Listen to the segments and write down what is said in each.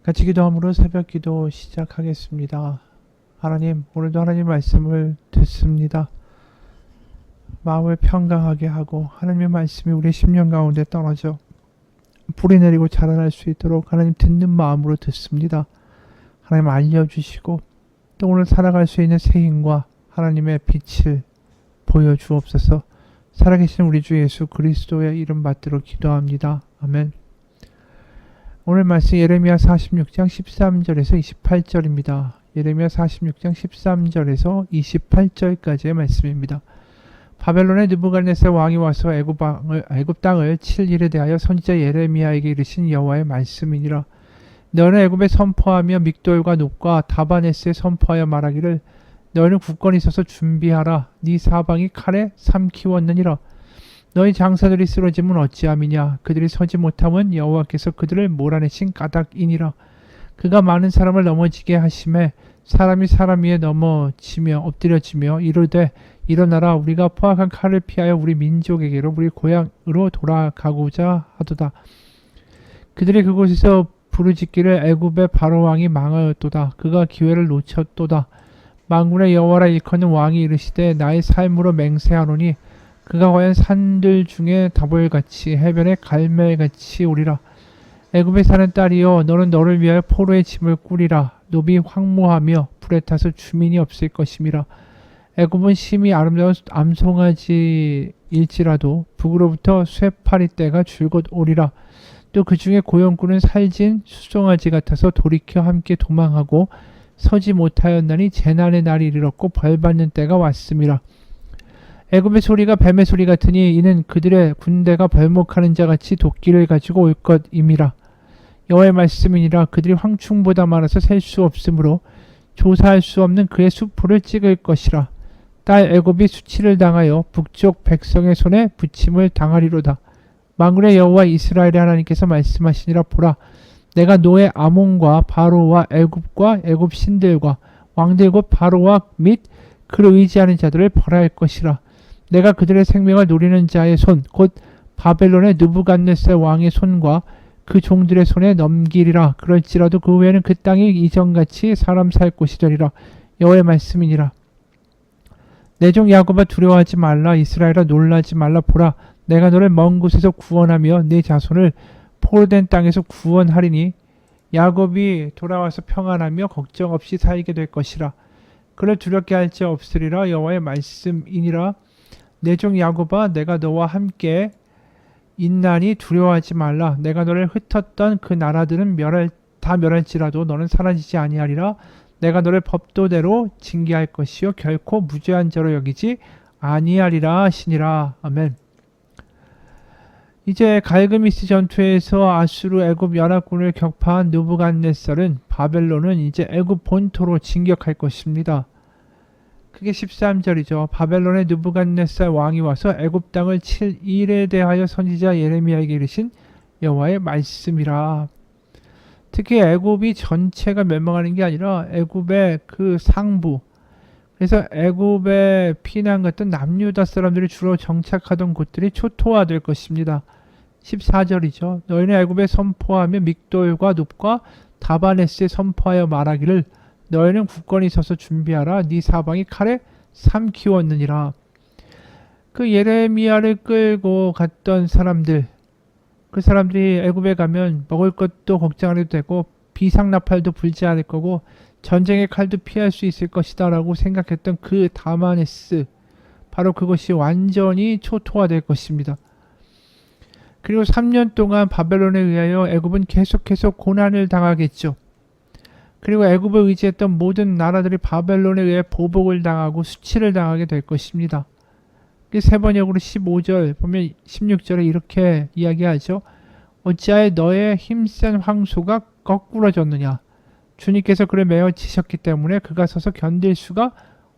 같이 기도함으로 새벽 기도 시작하겠습니다. 하나님, 오늘도 하나님 말씀을 듣습니다. 마음을 평강하게 하고 하나님의 말씀이 우리 심령 가운데 떨어져 뿌리 내리고 자라날 수 있도록 하나님 듣는 마음으로 듣습니다. 하나님 알려주시고 또 오늘 살아갈 수 있는 새 힘과 하나님의 빛을 보여주옵소서. 살아계신 우리 주 예수 그리스도의 이름 받들어 기도합니다. 아멘. 오늘 말씀 예레미야 46장 13절에서 28절입니다. 예레미야 46장 13절에서 28절까지의 말씀입니다. 바벨론의 느부갓네살 왕이 와서 애굽 땅을 칠 일에 대하여 선지자 예레미야에게 이르신 여호와의 말씀이니라. 너는 애굽에 선포하며 믹돌과 놋과 다바네스에 선포하여 말하기를 너희는 굳건히 서서 준비하라. 네 사방이 칼에 삼키웠느니라. 너희 장사들이 쓰러짐은 어찌함이냐. 그들이 서지 못함은 여호와께서 그들을 몰아내신 까닭이니라. 그가 많은 사람을 넘어지게 하심에 사람이 사람 위에 넘어지며 엎드려지며 이르되 일어나라. 우리가 포악한 칼을 피하여 우리 민족에게로 우리 고향으로 돌아가고자 하도다. 그들이 그곳에서 부르짖기를 애굽의 바로왕이 망하였도다. 그가 기회를 놓쳤도다. 만군의 여호와라 일컫는 왕이 이르시되 나의 삶으로 맹세하노니 그가 과연 산들 중에 다볼같이 해변의 갈멜같이 오리라. 애굽에 사는 딸이여, 너는 너를 위하여 포로의 짐을 꾸리라. 노비 황무하며 불에 타서 주민이 없을 것임이라. 애굽은 심히 아름다운 암송아지일지라도 북으로부터 쇠파리 떼가 줄곧 오리라. 또 그 중에 고용꾼은 살진 수송아지 같아서 돌이켜 함께 도망하고 서지 못하였나니 재난의 날이 이르렀고 벌받는 때가 왔음이라. 애굽의 소리가 뱀의 소리 같으니 이는 그들의 군대가 벌목하는 자같이 도끼를 가지고 올 것임이라. 여호와의 말씀이니라. 그들이 황충보다 많아서 셀 수 없으므로 조사할 수 없는 그의 수풀을 찍을 것이라. 딸 애굽이 수치를 당하여 북쪽 백성의 손에 부침을 당하리로다. 만군의 여호와 이스라엘의 하나님께서 말씀하시니라. 보라, 내가 노의 아몬과 바로와 애굽과 애굽 신들과 왕들 곧 바로와 및 그를 의지하는 자들을 벌할 것이라. 내가 그들의 생명을 노리는 자의 손, 곧 바벨론의 느부갓네살 왕의 손과 그 종들의 손에 넘기리라. 그럴지라도 그 후에는 그 땅이 이전같이 사람 살 곳이 되리라. 여호와의 말씀이니라. 내 종 야곱아 두려워하지 말라. 이스라엘아 놀라지 말라. 보라, 내가 너를 먼 곳에서 구원하며 네 자손을 포로된 땅에서 구원하리니 야곱이 돌아와서 평안하며 걱정 없이 살게 될 것이라. 그를 두렵게 할 자 없으리라. 여호와의 말씀이니라. 내 종 야곱아, 내가 너와 함께 있나니 두려워하지 말라. 내가 너를 흩었던 그 나라들은 다 멸할지라도 너는 사라지지 아니하리라. 내가 너를 법도대로 징계할 것이요 결코 무죄한 자로 여기지 아니하리라 하시니라. 아멘. 이제 갈그미스 전투에서 아수르 애굽 연합군을 격파한 느부갓네살은 바벨론은 이제 애굽 본토로 진격할 것입니다. 그게 13절이죠. 바벨론의 느부갓네살 왕이 와서 애굽 땅을 칠 일에 대하여 선지자 예레미야에게 이르신 여호와의 말씀이라. 특히 애굽이 전체가 멸망하는 게 아니라 애굽의 그 상부, 그래서 애굽에 피난 갔던 남유다 사람들이 주로 정착하던 곳들이 초토화될 것입니다. 14절이죠. 너희는 애굽에 선포하며 믹돌과 눕과 다바네스에 선포하여 말하기를 너희는 굳건히 서서 준비하라. 네 사방이 칼에 삼키웠느니라. 그 예레미야를 끌고 갔던 사람들, 그 사람들이 애굽에 가면 먹을 것도 걱정 안 해도 되고 비상나팔도 불지 않을 거고 전쟁의 칼도 피할 수 있을 것이다 라고 생각했던 그 다마네스, 바로 그것이 완전히 초토화될 것입니다. 그리고 3년 동안 바벨론에 의하여 애굽은 계속해서 고난을 당하겠죠. 그리고 애굽을 의지했던 모든 나라들이 바벨론에 의해 보복을 당하고 수치를 당하게 될 것입니다. 세 번역으로 15절 보면 16절에 이렇게 이야기하죠. 어찌하여 너의 힘센 황소가 거꾸러졌느냐. 주님께서 그를 메어 치셨기 때문에 그가 서서 견딜 수가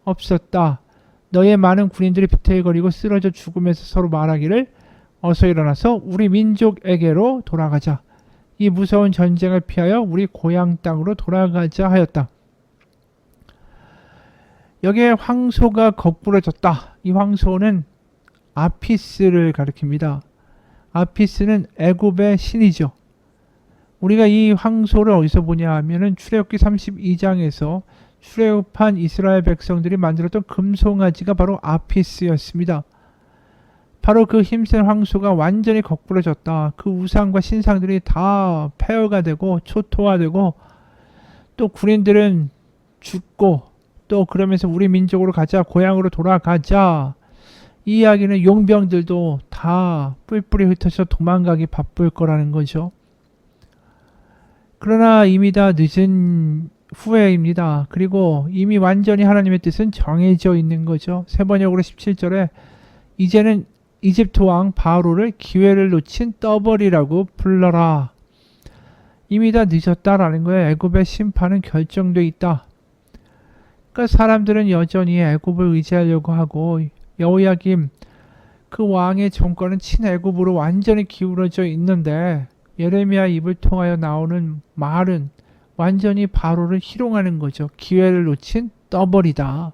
없었다. 너의 많은 군인들이 비틀거리고 쓰러져 죽으면서 서로 말하기를 어서 일어나서 우리 민족에게로 돌아가자. 이 무서운 전쟁을 피하여 우리 고향 땅으로 돌아가자 하였다. 여기에 황소가 거꾸러졌다. 이 황소는 아피스를 가리킵니다. 아피스는 애굽의 신이죠. 우리가 이 황소를 어디서 보냐 하면은 출애굽기 32장에서 출애굽한 이스라엘 백성들이 만들었던 금송아지가 바로 아피스였습니다. 바로 그 힘센 황소가 완전히 거꾸러졌다. 그 우상과 신상들이 다 폐허가 되고 초토화되고 또 군인들은 죽고 또 그러면서 우리 민족으로 가자, 고향으로 돌아가자. 이 이야기는 용병들도 다 뿔뿔이 흩어져 도망가기 바쁠 거라는 거죠. 그러나 이미 다 늦은 후회입니다. 그리고 이미 완전히 하나님의 뜻은 정해져 있는 거죠. 세 번역으로 17절에 이제는 이집트 왕 바로를 기회를 놓친 떠벌이라고 불러라. 이미 다 늦었다라는 거예요. 애굽의 심판은 결정돼 있다. 그러니까 사람들은 여전히 애굽을 의지하려고 하고 여호야김 그 왕의 정권은 친애굽으로 완전히 기울어져 있는데 예레미야 입을 통하여 나오는 말은 완전히 바로를 희롱하는 거죠. 기회를 놓친 떠벌이다.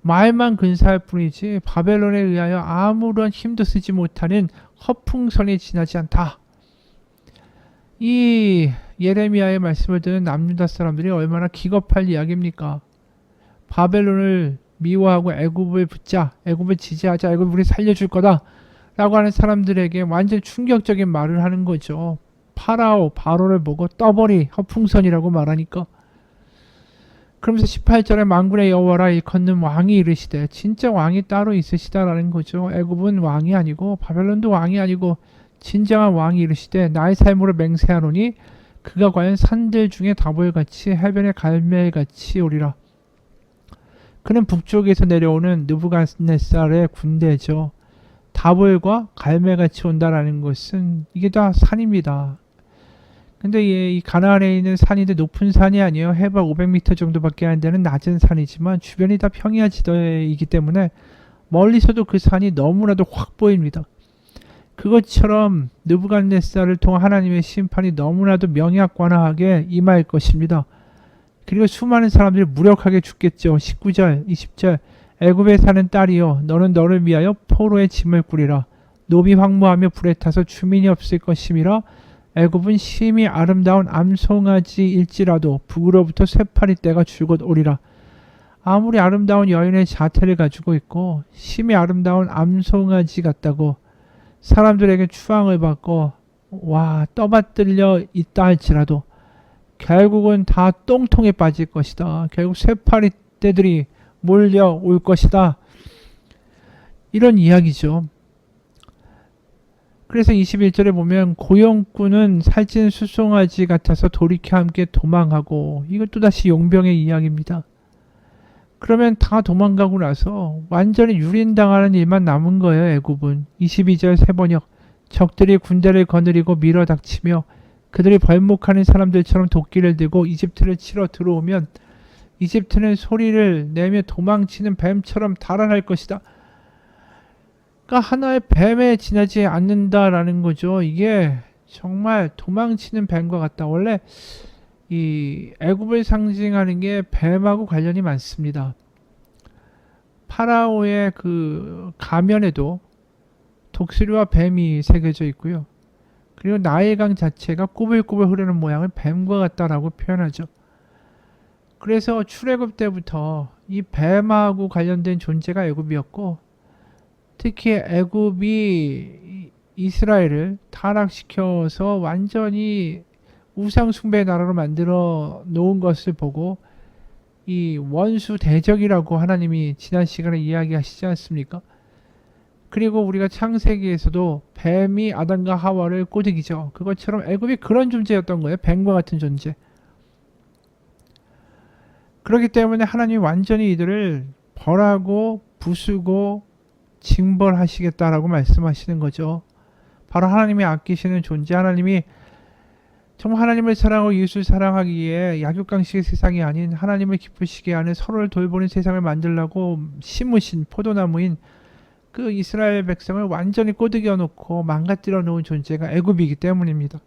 말만 근사할 뿐이지 바벨론에 의하여 아무런 힘도 쓰지 못하는 허풍선이 지나지 않다. 이 예레미야의 말씀을 듣는 남유다 사람들이 얼마나 기겁할 이야기입니까? 바벨론을 미워하고 애굽을 붙자, 애굽을 지지하자, 애굽을 우리 살려줄 거다 라고 하는 사람들에게 완전 충격적인 말을 하는 거죠. 파라오, 바로를 보고 떠벌이, 허풍선이라고 말하니까. 그러면서 18절에 만군의 여호와라 일컫는 왕이 이르시되, 진짜 왕이 따로 있으시다라는 거죠. 애굽은 왕이 아니고 바벨론도 왕이 아니고 진정한 왕이 이르시되 나의 삶으로 맹세하노니 그가 과연 산들 중에 다볼같이 해변의 갈멜같이 오리라. 그는 북쪽에서 내려오는 느부갓네살의 군대죠. 다볼과 갈멜같이 온다라는 것은 이게 다 산입니다. 근데 이 가나안에 있는 산인데 높은 산이 아니에요. 해발 500m 정도밖에 안 되는 낮은 산이지만 주변이 다 평야 지대이기 때문에 멀리서도 그 산이 너무나도 확 보입니다. 그것처럼 느부갓네살을 통한 하나님의 심판이 너무나도 명약관화하게 임할 것입니다. 그리고 수많은 사람들이 무력하게 죽겠죠. 19절, 20절 애굽에 사는 딸이여 너는 너를 위하여 포로의 짐을 꾸리라. 노비 황무하며 불에 타서 주민이 없을 것임이라. 애굽은 심히 아름다운 암송아지일지라도 북으로부터 쇠파리 떼가 줄곧 오리라. 아무리 아름다운 여인의 자태를 가지고 있고 심히 아름다운 암송아지 같다고 사람들에게 추앙을 받고 떠받들려 있다 할지라도 결국은 다 똥통에 빠질 것이다. 결국 쇠파리 떼들이 몰려올 것이다. 이런 이야기죠. 그래서 21절에 보면 고용꾼은 살찐 수송아지 같아서 돌이켜 함께 도망하고, 이것도 다시 용병의 이야기입니다. 그러면 다 도망가고 나서 완전히 유린당하는 일만 남은 거예요. 애굽은 22절 세번역 적들이 군대를 거느리고 밀어닥치며 그들이 벌목하는 사람들처럼 도끼를 들고 이집트를 치러 들어오면 이집트는 소리를 내며 도망치는 뱀처럼 달아날 것이다. 그러니까 하나의 뱀에 지나지 않는다라는 거죠. 이게 정말 도망치는 뱀과 같다. 원래 이 애굽을 상징하는 게 뱀하고 관련이 많습니다. 파라오의 그 가면에도 독수리와 뱀이 새겨져 있고요. 그리고 나일강 자체가 꾸불꾸불 흐르는 모양을 뱀과 같다라고 표현하죠. 그래서 출애굽 때부터 이 뱀하고 관련된 존재가 애굽이었고, 특히 애굽이 이스라엘을 타락시켜서 완전히 우상 숭배의 나라로 만들어 놓은 것을 보고 이 원수 대적이라고 하나님이 지난 시간에 이야기하시지 않습니까? 그리고 우리가 창세기에서도 뱀이 아담과 하와를 꼬드기죠. 그것처럼 애굽이 그런 존재였던 거예요. 뱀과 같은 존재. 그렇기 때문에 하나님이 완전히 이들을 벌하고 부수고 징벌하시겠다라고 말씀하시는 거죠. 바로 하나님이 아끼시는 존재, 하나님이 정말 하나님을 사랑하고 이웃을 사랑하기에 약육강식의 세상이 아닌 하나님을 기쁘시게 하는 서로를 돌보는 세상을 만들려고 심으신 포도나무인 그 이스라엘 백성을 완전히 꼬드겨 놓고 망가뜨려 놓은 존재가 애굽이기 때문입니다.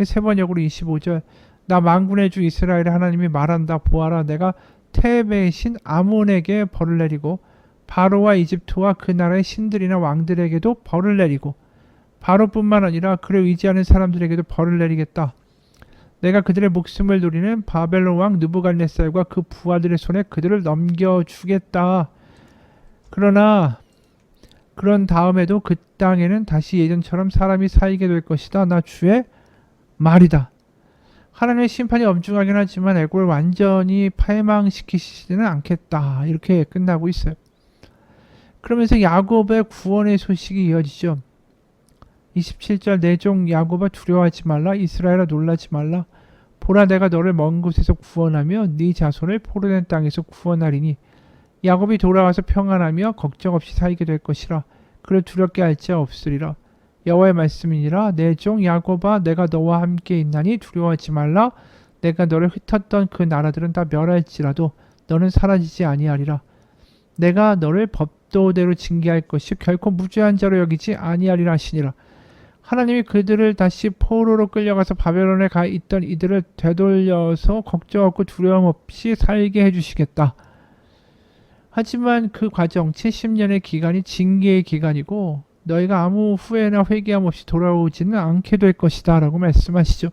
세 번역으로 25절 나 만군의 주 이스라엘의 하나님이 말한다. 보아라, 내가 테베의 신 아몬에게 벌을 내리고 바로와 이집트와 그 나라의 신들이나 왕들에게도 벌을 내리고 바로뿐만 아니라 그를 의지하는 사람들에게도 벌을 내리겠다. 내가 그들의 목숨을 노리는 바벨론 왕 느부갓네살과 그 부하들의 손에 그들을 넘겨주겠다. 그러나 그런 다음에도 그 땅에는 다시 예전처럼 사람이 살게 될 것이다. 나 주의 말이다. 하나님의 심판이 엄중하긴 하지만 애굽을 완전히 패망시키시지는 않겠다. 이렇게 끝나고 있어요. 그러면서 야곱의 구원의 소식이 이어지죠. 27절 내 종 야곱아 두려워하지 말라. 이스라엘아 놀라지 말라. 보라, 내가 너를 먼 곳에서 구원하며 네 자손을 포로된 땅에서 구원하리니 야곱이 돌아와서 평안하며 걱정 없이 살게 될 것이라. 그를 두렵게 할 자 없으리라. 여호와의 말씀이니라. 내 종 야곱아, 내가 너와 함께 있나니 두려워하지 말라. 내가 너를 흩었던 그 나라들은 다 멸할지라도 너는 사라지지 아니하리라. 내가 너를 법도대로 징계할 것이 결코 무죄한 자로 여기지 아니하리라 하시니라. 하나님이 그들을 다시 포로로 끌려가서 바벨론에 가 있던 이들을 되돌려서 걱정 없고 두려움 없이 살게 해주시겠다. 하지만 그 과정 70년의 기간이 징계의 기간이고 너희가 아무 후회나 회개함 없이 돌아오지는 않게 될 것이다 라고 말씀하시죠.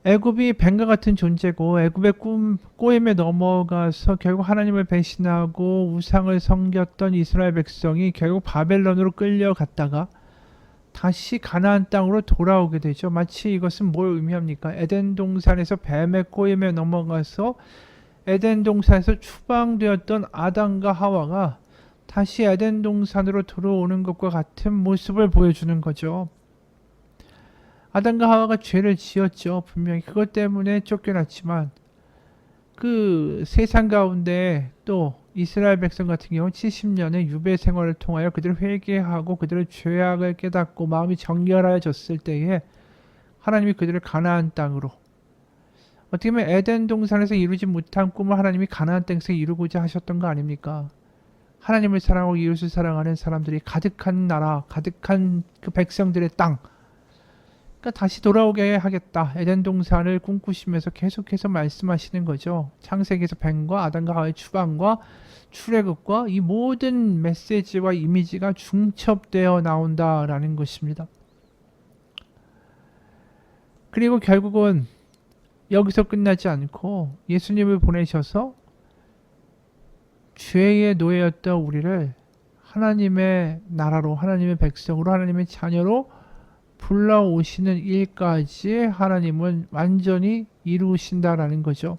애굽이 뱀과 같은 존재고 애굽의 꼬임에 넘어가서 결국 하나님을 배신하고 우상을 섬겼던 이스라엘 백성이 결국 바벨론으로 끌려갔다가 다시 가나안 땅으로 돌아오게 되죠. 마치 이것은 뭘 의미합니까? 에덴 동산에서 뱀의 꼬임에 넘어가서 에덴 동산에서 추방되었던 아담과 하와가 다시 에덴 동산으로 들어오는 것과 같은 모습을 보여주는 거죠. 아담과 하와가 죄를 지었죠. 분명히 그것 때문에 쫓겨났지만 그 세상 가운데 또 이스라엘 백성 같은 경우 70년의 유배 생활을 통하여 그들을 회개하고 그들의 죄악을 깨닫고 마음이 정결해졌을 때에 하나님이 그들을 가나안 땅으로, 어떻게 보면 에덴 동산에서 이루지 못한 꿈을 하나님이 가나안 땅에서 이루고자 하셨던 거 아닙니까? 하나님을 사랑하고 이웃을 사랑하는 사람들이 가득한 나라, 가득한 그 백성들의 땅, 그러니까 다시 돌아오게 하겠다. 에덴 동산을 꿈꾸시면서 계속해서 말씀하시는 거죠. 창세기에서 뱀과 아담과 하와의 추방과 출애굽과 이 모든 메시지와 이미지가 중첩되어 나온다라는 것입니다. 그리고 결국은 여기서 끝나지 않고 예수님을 보내셔서 죄의 노예였던 우리를 하나님의 나라로, 하나님의 백성으로, 하나님의 자녀로 불러오시는 일까지 하나님은 완전히 이루신다라는 거죠.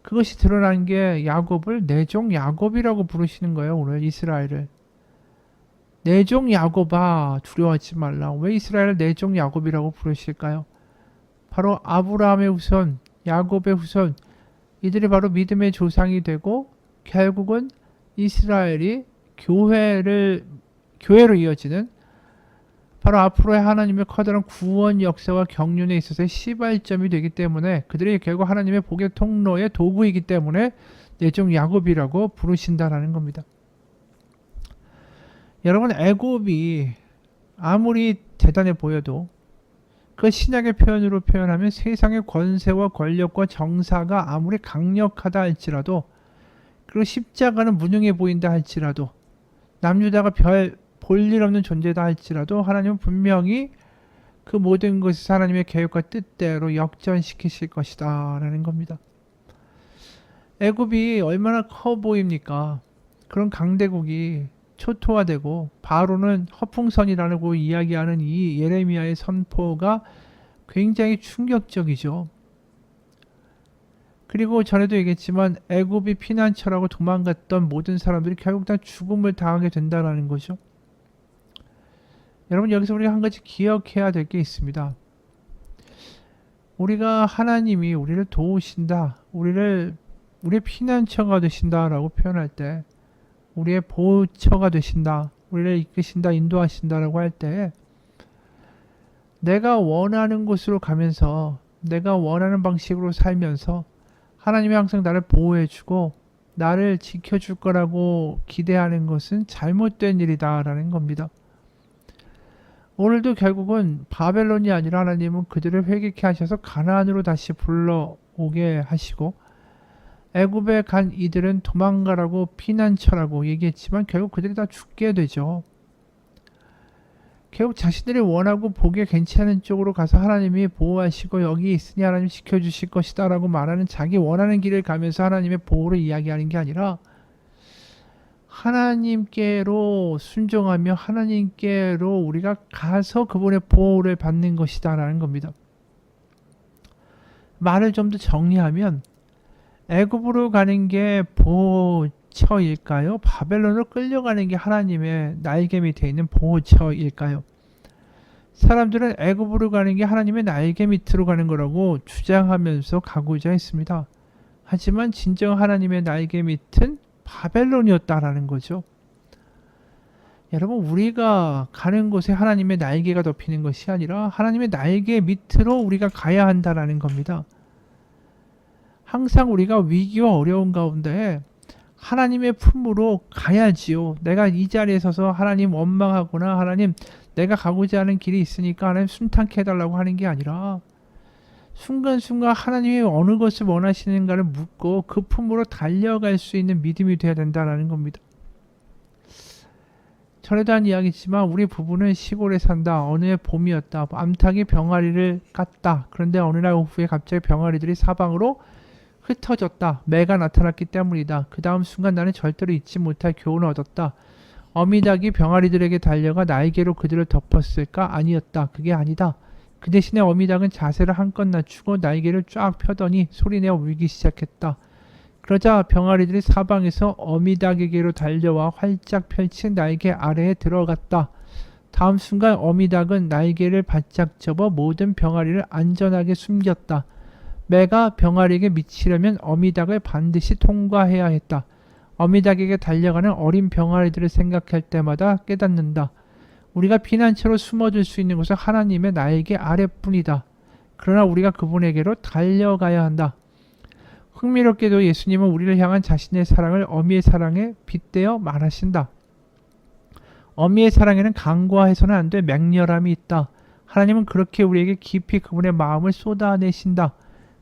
그것이 드러난 게 야곱을 내 종 야곱이라고 부르시는 거예요. 오늘 이스라엘을 내 종 야곱아 두려워하지 말라. 왜 이스라엘을 내 종 야곱이라고 부르실까요? 바로 아브라함의 후손, 야곱의 후손, 이들이 바로 믿음의 조상이 되고 결국은 이스라엘이 교회로 이어지는 바로 앞으로의 하나님의 커다란 구원 역사와 경륜에 있어서의 시발점이 되기 때문에 그들이 결국 하나님의 복의 통로의 도구이기 때문에 내 종 야곱이라고 부르신다라는 겁니다. 여러분, 애굽이 아무리 대단해 보여도 그 신약의 표현으로 표현하면 세상의 권세와 권력과 정사가 아무리 강력하다 할지라도, 그리고 십자가는 무능해 보인다 할지라도, 남유다가 별 볼일 없는 존재다 할지라도 하나님은 분명히 그 모든 것을 하나님의 계획과 뜻대로 역전시키실 것이다 라는 겁니다. 애굽이 얼마나 커 보입니까? 그런 강대국이 초토화되고 바로는 허풍선이라고 이야기하는 이 예레미야의 선포가 굉장히 충격적이죠. 그리고 전에도 얘기했지만 애굽이 피난처라고 도망갔던 모든 사람들이 결국 다 죽음을 당하게 된다는 거죠. 여러분, 여기서 우리가 한 가지 기억해야 될 게 있습니다. 우리가 하나님이 우리를 도우신다, 우리의 피난처가 되신다라고 표현할 때, 우리의 보호처가 되신다, 우리를 이끄신다, 인도하신다라고 할 때, 내가 원하는 곳으로 가면서 내가 원하는 방식으로 살면서 하나님이 항상 나를 보호해주고 나를 지켜줄 거라고 기대하는 것은 잘못된 일이다라는 겁니다. 오늘도 결국은 바벨론이 아니라 하나님은 그들을 회개케 하셔서 가나안으로 다시 불러오게 하시고, 애굽에 간 이들은 도망가라고 피난처라고 얘기했지만 결국 그들이 다 죽게 되죠. 결국 자신들이 원하고 보기에 괜찮은 쪽으로 가서 하나님이 보호하시고 여기 있으니 하나님 지켜주실 것이다 라고 말하는 자기 원하는 길을 가면서 하나님의 보호를 이야기하는 게 아니라 하나님께로 순종하며 하나님께로 우리가 가서 그분의 보호를 받는 것이다 라는 겁니다. 말을 좀 더 정리하면 애굽으로 가는 게 보호처일까요? 바벨론으로 끌려가는 게 하나님의 날개 밑에 있는 보호처일까요? 사람들은 애굽으로 가는 게 하나님의 날개 밑으로 가는 거라고 주장하면서 가고자 했습니다. 하지만 진정 하나님의 날개 밑은 바벨론이었다라는 거죠. 여러분, 우리가 가는 곳에 하나님의 날개가 덮이는 것이 아니라 하나님의 날개 밑으로 우리가 가야 한다라는 겁니다. 항상 우리가 위기와 어려운 가운데 하나님의 품으로 가야지요. 내가 이 자리에 서서 하나님 원망하거나 하나님 내가 가고자 하는 길이 있으니까 하나님 순탄케 해달라고 하는 게 아니라 순간순간 하나님이 어느 것을 원하시는가를 묻고 그 품으로 달려갈 수 있는 믿음이 되어야 된다는 겁니다. 전에도 한 이야기지만 우리 부부는 시골에 산다. 어느 해 봄이었다. 암탉이 병아리를 깠다. 그런데 어느 날 오후에 갑자기 병아리들이 사방으로 흩어졌다. 매가 나타났기 때문이다. 그 다음 순간 나는 절대로 잊지 못할 교훈을 얻었다. 어미닭이 병아리들에게 달려가 날개로 그들을 덮었을까? 아니었다. 그게 아니다. 그 대신에 어미닭은 자세를 한껏 낮추고 날개를 쫙 펴더니 소리내어 울기 시작했다. 그러자 병아리들이 사방에서 어미닭에게로 달려와 활짝 펼친 날개 아래에 들어갔다. 다음 순간 어미닭은 날개를 바짝 접어 모든 병아리를 안전하게 숨겼다. 매가 병아리에게 미치려면 어미닭을 반드시 통과해야 했다. 어미닭에게 달려가는 어린 병아리들을 생각할 때마다 깨닫는다. 우리가 피난처로 숨어들 수 있는 곳은 하나님의 날개 아래뿐이다. 그러나 우리가 그분에게로 달려가야 한다. 흥미롭게도 예수님은 우리를 향한 자신의 사랑을 어미의 사랑에 빗대어 말하신다. 어미의 사랑에는 간과해서는 안 돼 맹렬함이 있다. 하나님은 그렇게 우리에게 깊이 그분의 마음을 쏟아내신다.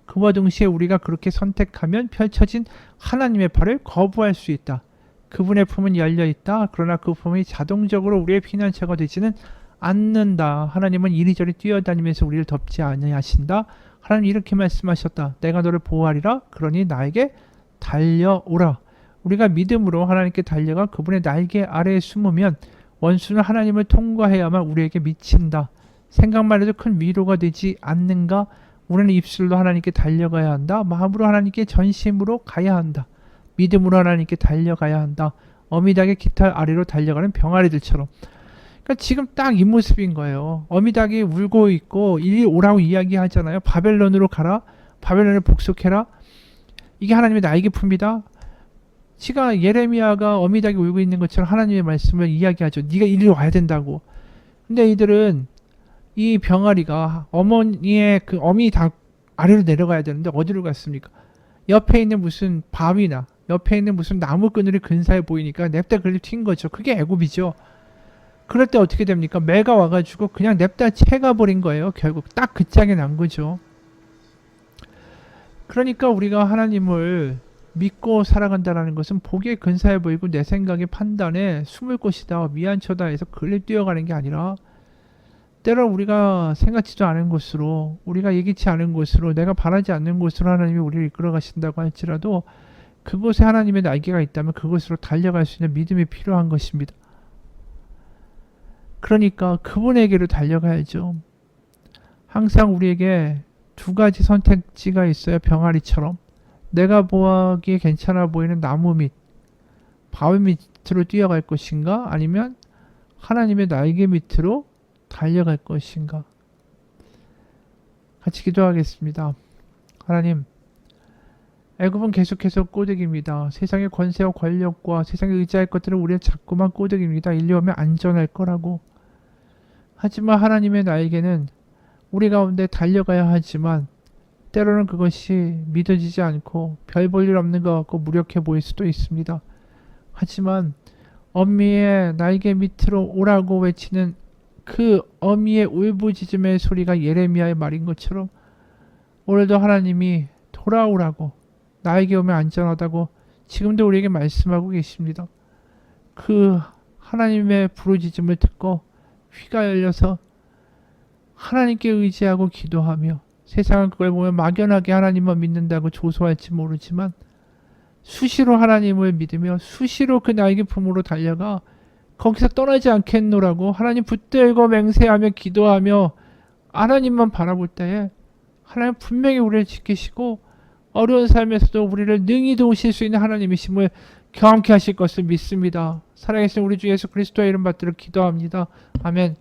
그와 동시에 우리가 그렇게 선택하면 펼쳐진 하나님의 팔을 거부할 수 있다. 그분의 품은 열려있다. 그러나 그 품이 자동적으로 우리의 피난처가 되지는 않는다. 하나님은 이리저리 뛰어다니면서 우리를 덮지 아니하신다. 하나님 이렇게 말씀하셨다. 내가 너를 보호하리라. 그러니 나에게 달려오라. 우리가 믿음으로 하나님께 달려가 그분의 날개 아래에 숨으면 원수는 하나님을 통과해야만 우리에게 미친다. 생각만 해도 큰 위로가 되지 않는가? 우리는 입술로 하나님께 달려가야 한다. 마음으로 하나님께 전심으로 가야 한다. 믿음으로 하나님께 달려가야 한다. 어미닭의 깃털 아래로 달려가는 병아리들처럼. 그러니까 지금 딱 이 모습인 거예요. 어미닭이 울고 있고 이리 오라고 이야기하잖아요. 바벨론으로 가라. 바벨론을 복속해라. 이게 하나님의 날개 품이다. 지금 예레미야가 어미닭이 울고 있는 것처럼 하나님의 말씀을 이야기하죠. 네가 이리 와야 된다고. 근데 이들은 이 병아리가 어머니의 그 어미 닭 아래로 내려가야 되는데 어디로 갔습니까? 옆에 있는 무슨 바위나 옆에 있는 무슨 나무 그늘이 근사해 보이니까 냅다 그걸 튄 거죠. 그게 애굽이죠. 그럴 때 어떻게 됩니까? 매가 와가지고 그냥 냅다 채가 버린 거예요. 결국 딱 그 짝이 난 거죠. 그러니까 우리가 하나님을 믿고 살아간다는 것은 보기에 근사해 보이고 내 생각에 판단에 숨을 곳이다 미안처다 해서 그를 뛰어가는 게 아니라 때로 우리가 생각지도 않은 곳으로 우리가 예기치 않은 곳으로 내가 바라지 않는 곳으로 하나님이 우리를 이끌어 가신다고 할지라도 그곳에 하나님의 날개가 있다면 그곳으로 달려갈 수 있는 믿음이 필요한 것입니다. 그러니까 그분에게로 달려가야죠. 항상 우리에게 두 가지 선택지가 있어요. 병아리처럼. 내가 보기에 괜찮아 보이는 나무 밑, 바위 밑으로 뛰어갈 것인가? 아니면 하나님의 날개 밑으로 달려갈 것인가? 같이 기도하겠습니다. 하나님, 애굽은 계속해서 꼬득입니다. 세상의 권세와 권력과 세상에 의지할 것들은 우리는 자꾸만 꼬득입니다. 인류 오면 안전할 거라고. 하지만 하나님의 날개는 우리 가운데 달려가야 하지만 때로는 그것이 믿어지지 않고 별 볼 일 없는 것 같고 무력해 보일 수도 있습니다. 하지만 어미의 날개 밑으로 오라고 외치는 그 어미의 울부짖음의 소리가 예레미야의 말인 것처럼 오늘도 하나님이 돌아오라고 나에게 오면 안전하다고 지금도 우리에게 말씀하고 계십니다. 그 하나님의 부르짖음을 듣고 귀가 열려서 하나님께 의지하고 기도하며 세상은 그걸 보면 막연하게 하나님만 믿는다고 조소할지 모르지만 수시로 하나님을 믿으며 수시로 그 날개 품으로 달려가 거기서 떠나지 않겠노라고 하나님 붙들고 맹세하며 기도하며 하나님만 바라볼 때에 하나님 분명히 우리를 지키시고 어려운 삶에서도 우리를 능히 도우실 수 있는 하나님이심을 경험케 하실 것을 믿습니다. 살아계신 우리 주 예수 그리스도의 이름 받들어 기도합니다. 아멘.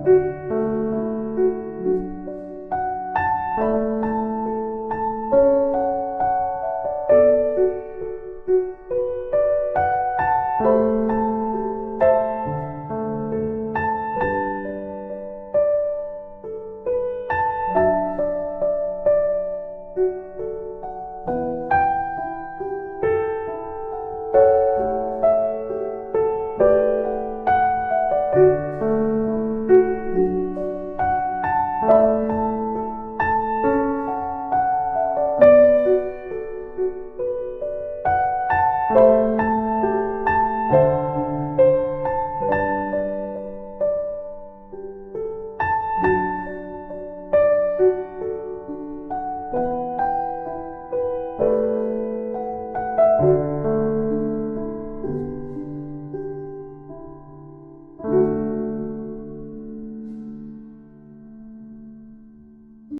주세요.